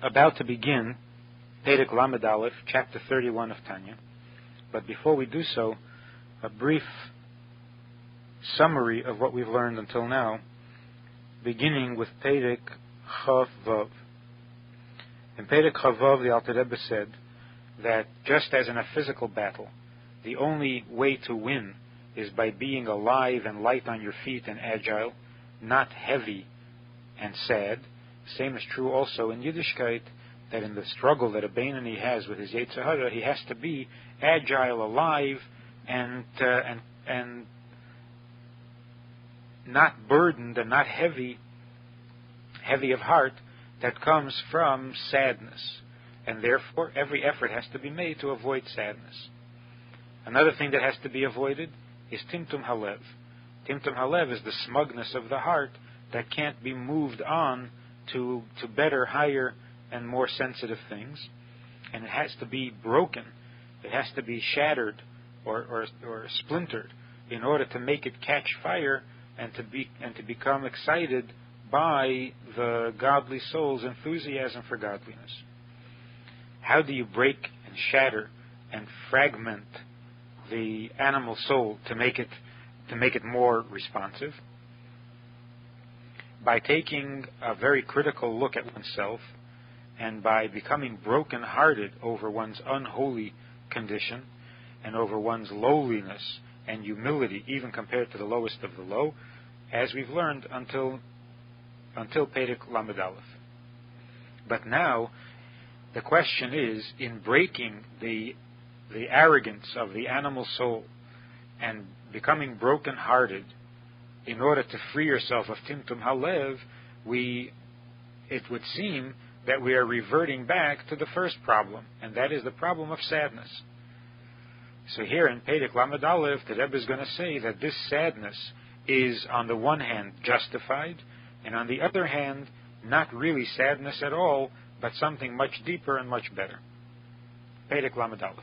about to begin Perek Lamed Aleph, chapter 31 of Tanya. But before we do so, a brief summary of what we've learned until now, beginning with Perek Chav Vav. In Perek Chav Vav, the Alter Rebbe said that just as in a physical battle, the only way to win is by being alive and light on your feet and agile, not heavy and sad. Same is true also in Yiddishkeit, that in the struggle that a Beinoni has with his Yetzer Hara, he has to be agile, alive, and not burdened and not heavy of heart that comes from sadness. And therefore, every effort has to be made to avoid sadness. Another thing that has to be avoided is Timtum Halev. Timtum Halev is the smugness of the heart that can't be moved on to better, higher, and more sensitive things. And it has to be broken. It has to be shattered or splintered in order to make it catch fire and to become excited by the godly soul's enthusiasm for godliness. How do you break and shatter and fragment the animal soul to make it more responsive? By taking a very critical look at oneself and by becoming broken-hearted over one's unholy condition and over one's lowliness and humility, even compared to the lowest of the low, as we've learned until Perek Lamed Aleph. But now, the question is, in breaking the arrogance of the animal soul and becoming broken-hearted in order to free yourself of Timtum Halev, it would seem that we are reverting back to the first problem, and that is the problem of sadness. So here in Perek Lamed Aleph, the Rebbe is going to say that this sadness is, on the one hand, justified, and on the other hand, not really sadness at all, but something much deeper and much better. Perek Lamed Aleph.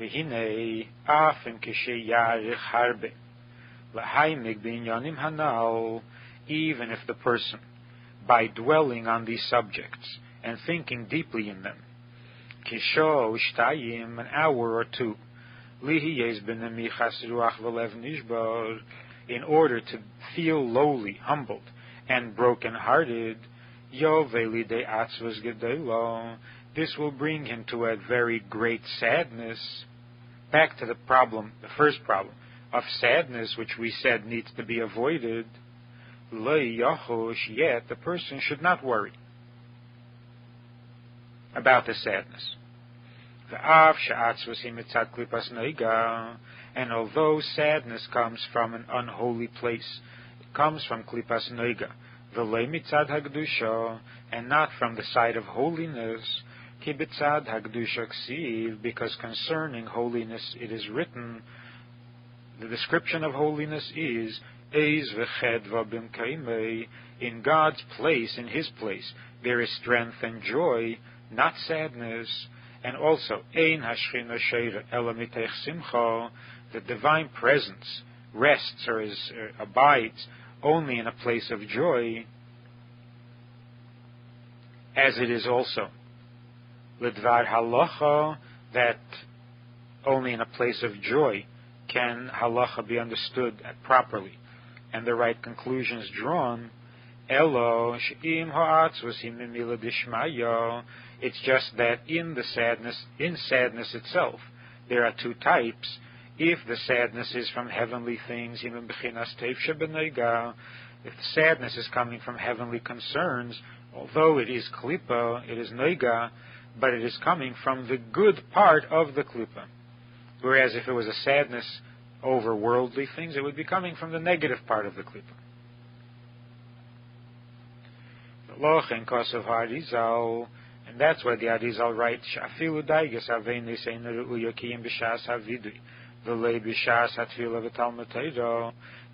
V'hinei afim k'sheyarich harbe l'haimig b'inyanim hanal, even if the person, by dwelling on these subjects and thinking deeply in them, kisho shtayim, an hour or two, lihiyez b'nemichas ruach v'lev nishbar, in order to feel lowly, humbled, and broken-hearted, yoveli de atzvus gedelo, this will bring him to a very great sadness. Back to the first problem of sadness, which we said needs to be avoided. Lo yachosh, yet the person should not worry about the sadness. And although sadness comes from an unholy place, it comes from klipas noiga, v'lo mitzad hagdusha, and not from the side of holiness. Ki b'tzad hagdusha ksiv, because concerning holiness it is written, the description of holiness is Eis v'chedva b'mkaimei, in God's place, in His place, there is strength and joy, not sadness. And also, Ein hashchina sheira ela mitech simcha, the divine presence rests or abides only in a place of joy, as it is also Lidvar halacha, that only in a place of joy can halacha be understood properly and the right conclusions drawn. Elo she'im ha'atzvus hi mimila dishmaya, it's just that in sadness itself, there are two types. If the sadness is from heavenly things, if the sadness is coming from heavenly concerns, although it is klipa, it is noiga, but it is coming from the good part of the klipa. Whereas if it was a sadness over worldly things, it would be coming from the negative part of the klipa. And that's why the Arizal writes,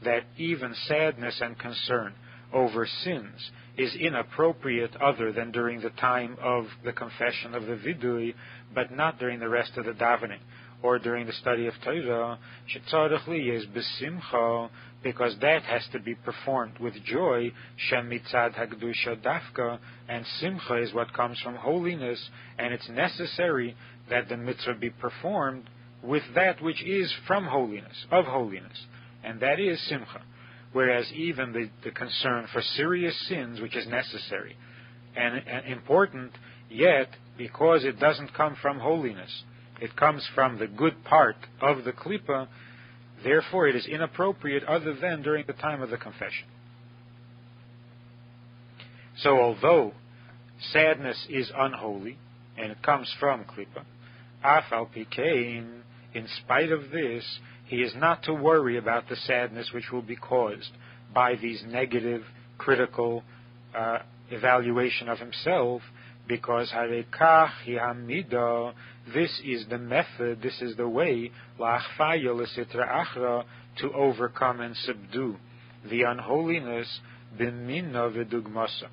that even sadness and concern over sins is inappropriate other than during the time of the confession of the vidui, but not during the rest of the davening. or during the study of Torah, shetzarich liyes b'simcha, because that has to be performed with joy, shem mitzad hagdusha dafka, and simcha is what comes from holiness, and it's necessary that the mitzvah be performed with that which is from holiness, of holiness, and that is simcha. Whereas even the concern for serious sins, which is necessary and important, yet because it doesn't come from holiness, it comes from the good part of the klipa, therefore it is inappropriate other than during the time of the confession. So although sadness is unholy, and it comes from klipa, af al pikein, in spite of this, he is not to worry about the sadness which will be caused by these negative, critical evaluation of himself, because harekach hihamida, this is the method, this is the way, la'achfaya l'sitra achra, to overcome and subdue the unholiness, b'minna v'dugmasa,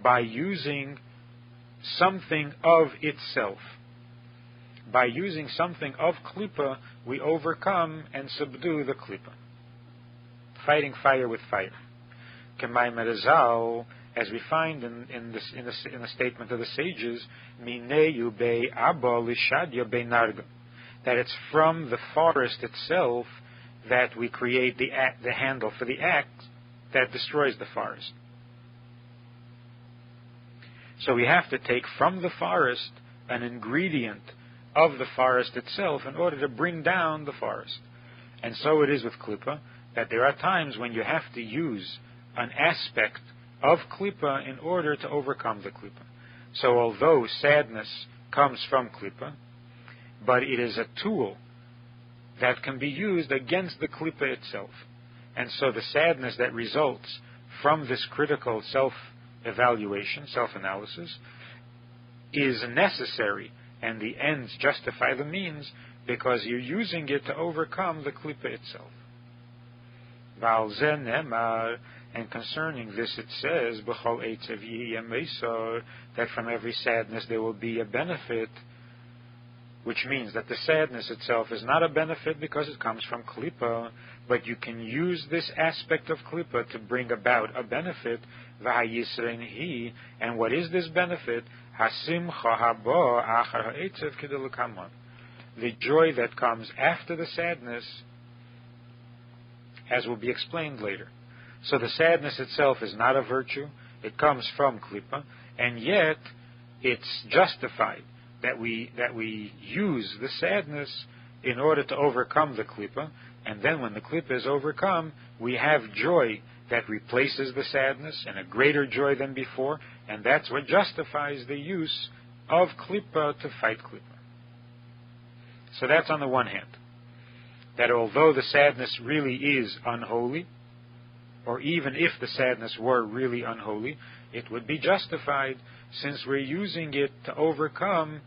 by using something of itself. By using something of klipa, we overcome and subdue the klipa. Fighting fire with fire. K'may merazal, as we find in the statement of the sages, mineyu bei abba lishadya bei narga, that it's from the forest itself that we create the handle for the axe that destroys the forest. So we have to take from the forest an ingredient of the forest itself in order to bring down the forest. And so it is with klipa, that there are times when you have to use an aspect of klipa in order to overcome the klipa. So although sadness comes from klipa, but it is a tool that can be used against the klipa itself. And so the sadness that results from this critical self-evaluation, self-analysis, is necessary, and the ends justify the means, because you're using it to overcome the klipa itself. V'al zeh nemar, and concerning this it says, B'chol eitzev yihiyeh meisor, that from every sadness there will be a benefit, which means that the sadness itself is not a benefit because it comes from klipa, but you can use this aspect of klipa to bring about a benefit, v'hayisrein hi, and what is this benefit? Hasimcha haba achar ha'etzev kedelukamon, the joy that comes after the sadness, as will be explained later. So the sadness itself is not a virtue, it comes from klipa, and yet it's justified that we use the sadness in order to overcome the klipa, and then when the klipa is overcome, we have joy that replaces the sadness, and a greater joy than before, and that's what justifies the use of klipa to fight klipa. So that's on the one hand, that although the sadness really is unholy, or even if the sadness were really unholy, it would be justified since we're using it to overcome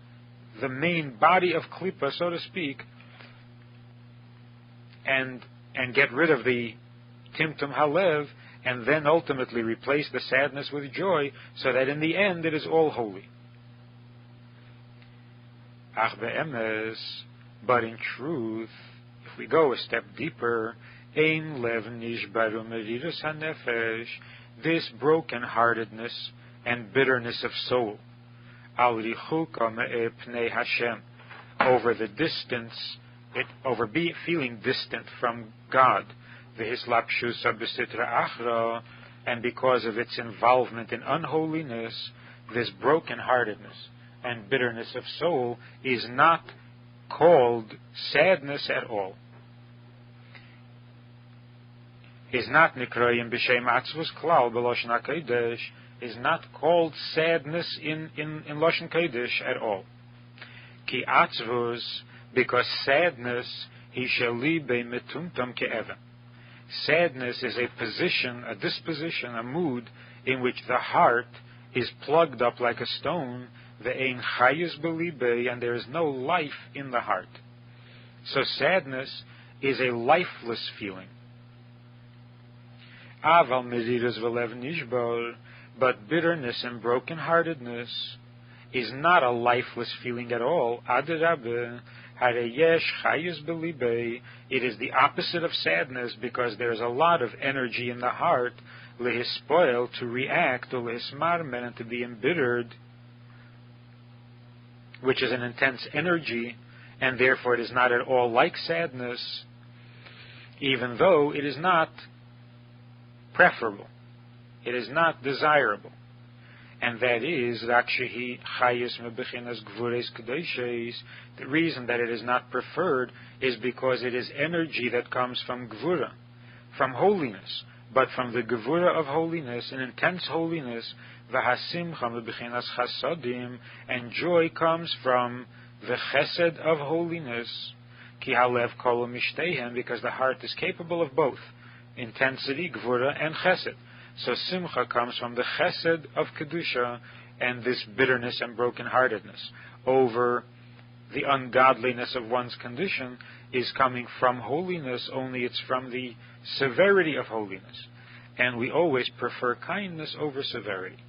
the main body of klipa, so to speak, and get rid of the timtum halev, and then ultimately replace the sadness with joy, so that in the end it is all holy. Ach be'emes, but in truth, if we go a step deeper, ein lev nishbaru merirus hanefesh, this broken-heartedness and bitterness of soul, al richuka me'epnei Hashem, over the distance, over feeling distant from God, v'hislapshusa b'sitra achra, and because of its involvement in unholiness, this broken-heartedness and bitterness of soul is not called sadness at all. Is not nikrayim b'shem atzvus klal b'loshen hakodesh, is not called sadness in Loshen Kodesh at all. Ki atzvus, because sadness, he shali be'metumtam ke'eva. Sadness is a position, a disposition, a mood in which the heart is plugged up like a stone, ve'ein chayus b'libe, and there is no life in the heart. So sadness is a lifeless feeling. Aval meziras v'lev nishbar, but bitterness and brokenheartedness is not a lifeless feeling at all. Adar, It is the opposite of sadness because there is a lot of energy in the heart, lehispoil, to react, or lehismarmen, and to be embittered, which is an intense energy, and therefore it is not at all like sadness, even though it is not preferable. It is not desirable. And that is, the reason that it is not preferred is because it is energy that comes from gvura, from holiness, but from the gvura of holiness, an intense holiness, and joy comes from the chesed of holiness, because the heart is capable of both intensity, gvura, and chesed. So simcha comes from the chesed of kedusha and this bitterness and brokenheartedness over the ungodliness of one's condition is coming from holiness, only it's from the severity of holiness. And we always prefer kindness over severity.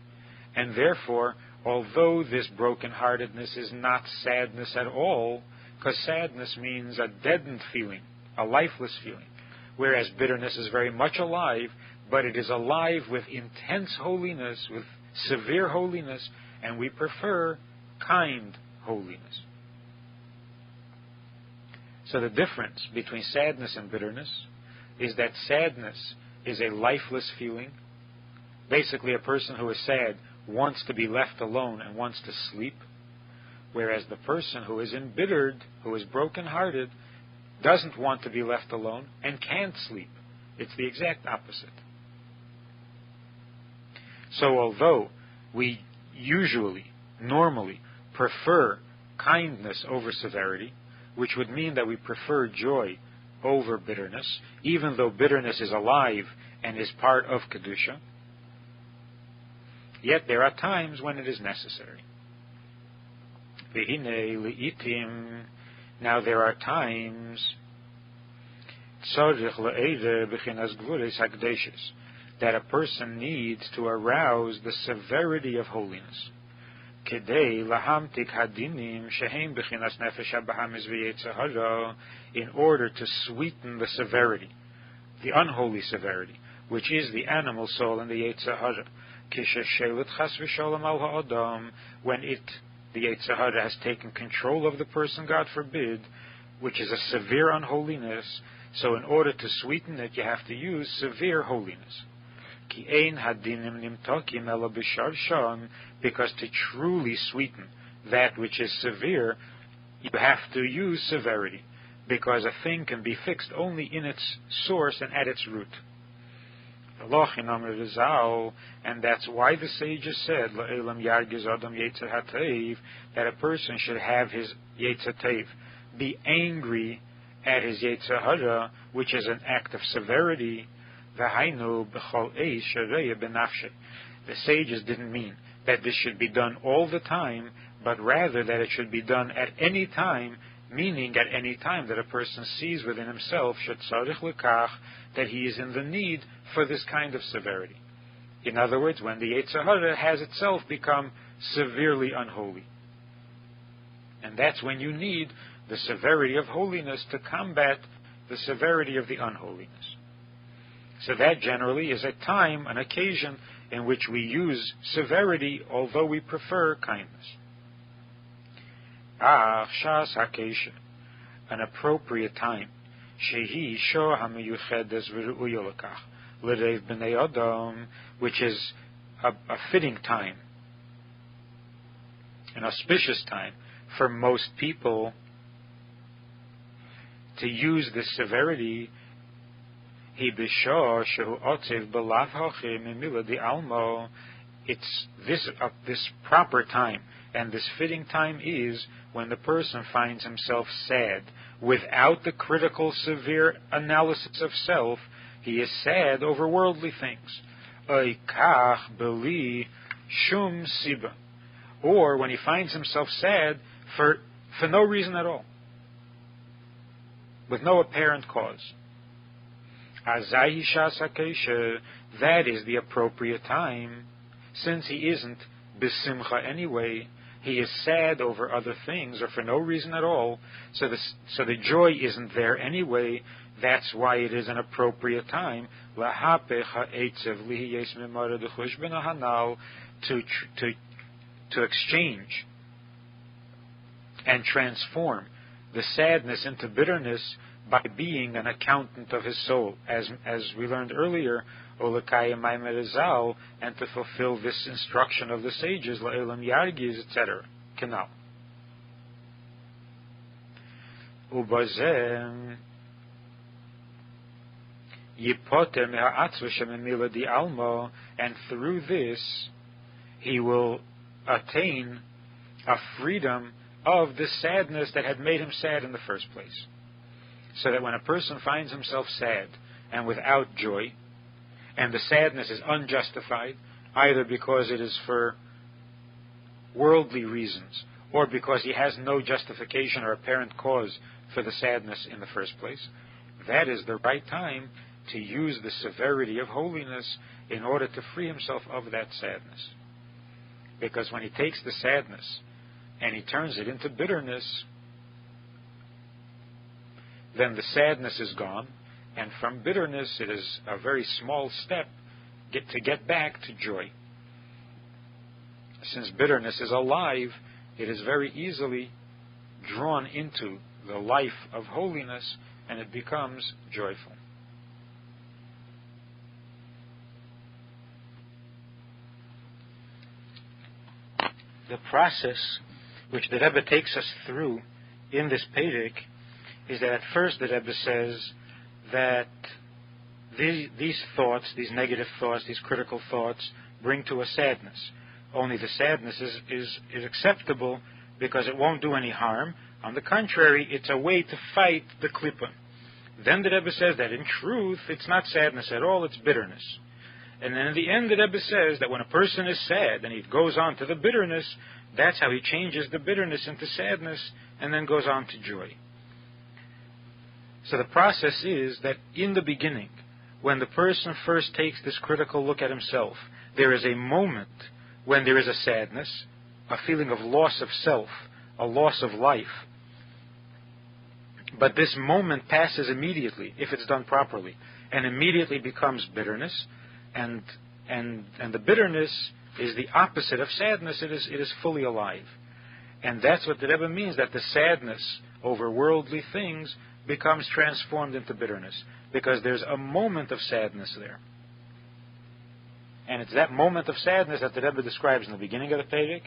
And therefore, although this brokenheartedness is not sadness at all, because sadness means a deadened feeling, a lifeless feeling, whereas bitterness is very much alive, but it is alive with intense holiness, with severe holiness, and we prefer kind holiness. So the difference between sadness and bitterness is that sadness is a lifeless feeling. Basically, a person who is sad wants to be left alone and wants to sleep, whereas the person who is embittered, who is broken-hearted, doesn't want to be left alone and can't sleep. It's the exact opposite. So although we normally prefer kindness over severity, which would mean that we prefer joy over bitterness, even though bitterness is alive and is part of Kedusha, yet there are times when it is necessary. Now there are times that a person needs to arouse the severity of holiness, in order to sweeten the severity, the unholy severity, which is the animal soul and the Yetzer Hara. When the Yetzer Hara has taken control of the person, God forbid, which is a severe unholiness, so in order to sweeten it, you have to use severe holiness. Because to truly sweeten that which is severe, you have to use severity, because a thing can be fixed only in its source and at its root. And that's why the sages said that a person should have his Yetzer Tov, be angry at his Yetzer Hara, which is an act of severity. The sages didn't mean that this should be done all the time, but rather that it should be done at any time, meaning at any time that a person sees within himself that he is in the need for this kind of severity. In other words, when the Yetzer Hara has itself become severely unholy. And that's when you need the severity of holiness to combat the severity of the unholiness. So that generally is a time, an occasion, in which we use severity, although we prefer kindness. Shas HaKesha, an appropriate time, Shehi Shor HaMeyuchedes V'Ru'uya L'Kach, L'Reiv B'nei Adam, which is a fitting time, an auspicious time for most people to use this severity. It's this proper time, and this fitting time is when the person finds himself sad, without the critical, severe analysis of self. He is sad over worldly things. Or when he finds himself sad for no reason at all, with no apparent cause. That is the appropriate time, since he isn't besimcha anyway. he is sad over other things or for no reason at all, so the joy isn't there anyway. That's why it is an appropriate time to exchange and transform the sadness into bitterness by being an accountant of his soul, as we learned earlier, and to fulfill this instruction of the sages, la'elam yargiz, etc. Canal. Ubazem yipoter me'atzva shememila di alma, and through this he will attain a freedom of the sadness that had made him sad in the first place. So that when a person finds himself sad and without joy, and the sadness is unjustified, either because it is for worldly reasons, or because he has no justification or apparent cause for the sadness in the first place, that is the right time to use the severity of holiness in order to free himself of that sadness. Because when he takes the sadness and he turns it into bitterness, then the sadness is gone, and from bitterness it is a very small step to get back to joy. Since bitterness is alive, it is very easily drawn into the life of holiness, and it becomes joyful. The process which the Rebbe takes us through in this Perek is that at first the Rebbe says that these thoughts, these negative thoughts, these critical thoughts, bring to a sadness. Only the sadness is acceptable because it won't do any harm. On the contrary, it's a way to fight the klippa. Then the Rebbe says that in truth, it's not sadness at all, it's bitterness. And then in the end, the Rebbe says that when a person is sad and he goes on to the bitterness, that's how he changes the bitterness into sadness and then goes on to joy. So the process is that in the beginning, when the person first takes this critical look at himself, there is a moment when there is a sadness, a feeling of loss of self, a loss of life. But this moment passes immediately, if it's done properly, and immediately becomes bitterness, and the bitterness is the opposite of sadness. It is fully alive. And that's what the Rebbe means, that the sadness over worldly things becomes transformed into bitterness, because there's a moment of sadness there. And it's that moment of sadness that the Rebbe describes in the beginning of the Perek,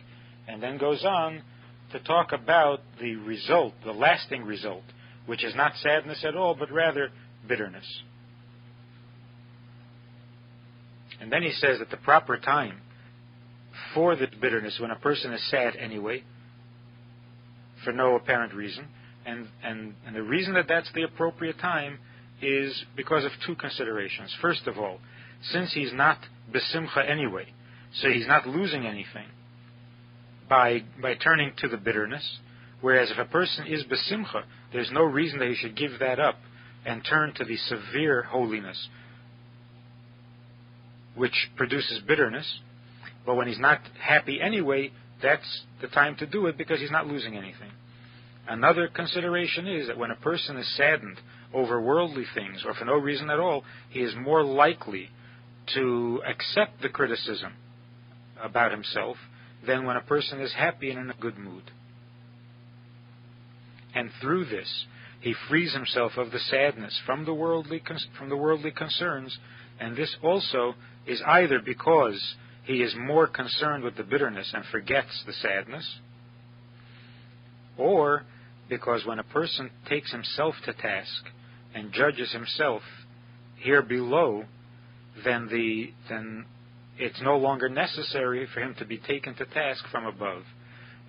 and then goes on to talk about the result, the lasting result, which is not sadness at all, but rather bitterness. And then he says that the proper time for the bitterness, when a person is sad anyway, for no apparent reason, and the reason that that's the appropriate time is because of two considerations. First of all, since he's not besimcha anyway, so he's not losing anything by turning to the bitterness, whereas if a person is besimcha, there's no reason that he should give that up and turn to the severe holiness, which produces bitterness. But when he's not happy anyway, that's the time to do it because he's not losing anything. Another consideration is that when a person is saddened over worldly things or for no reason at all, he is more likely to accept the criticism about himself than when a person is happy and in a good mood. And through this, he frees himself of the sadness from the worldly concerns, and this also is either because he is more concerned with the bitterness and forgets the sadness, or because when a person takes himself to task and judges himself here below, then it's no longer necessary for him to be taken to task from above.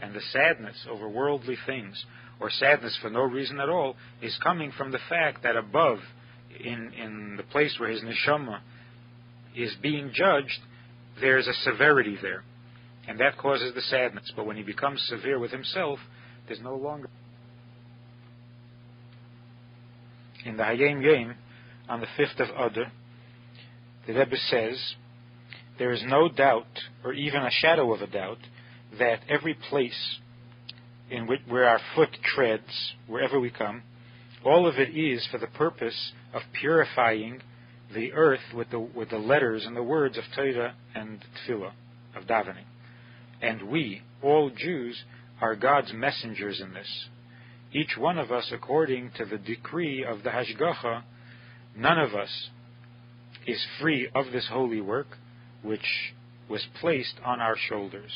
And the sadness over worldly things, or sadness for no reason at all, is coming from the fact that above, in the place where his neshama is being judged, there's a severity there. And that causes the sadness. But when he becomes severe with himself, there's no longer... In the Hayom Yom, on the 5th of Adar, the Rebbe says, there is no doubt, or even a shadow of a doubt, that every place where our foot treads, wherever we come, all of it is for the purpose of purifying the earth with the letters and the words of Torah and Tefillah, of davening. And we, all Jews, are God's messengers in this. Each one of us, according to the decree of the Hashgacha, none of us is free of this holy work which was placed on our shoulders.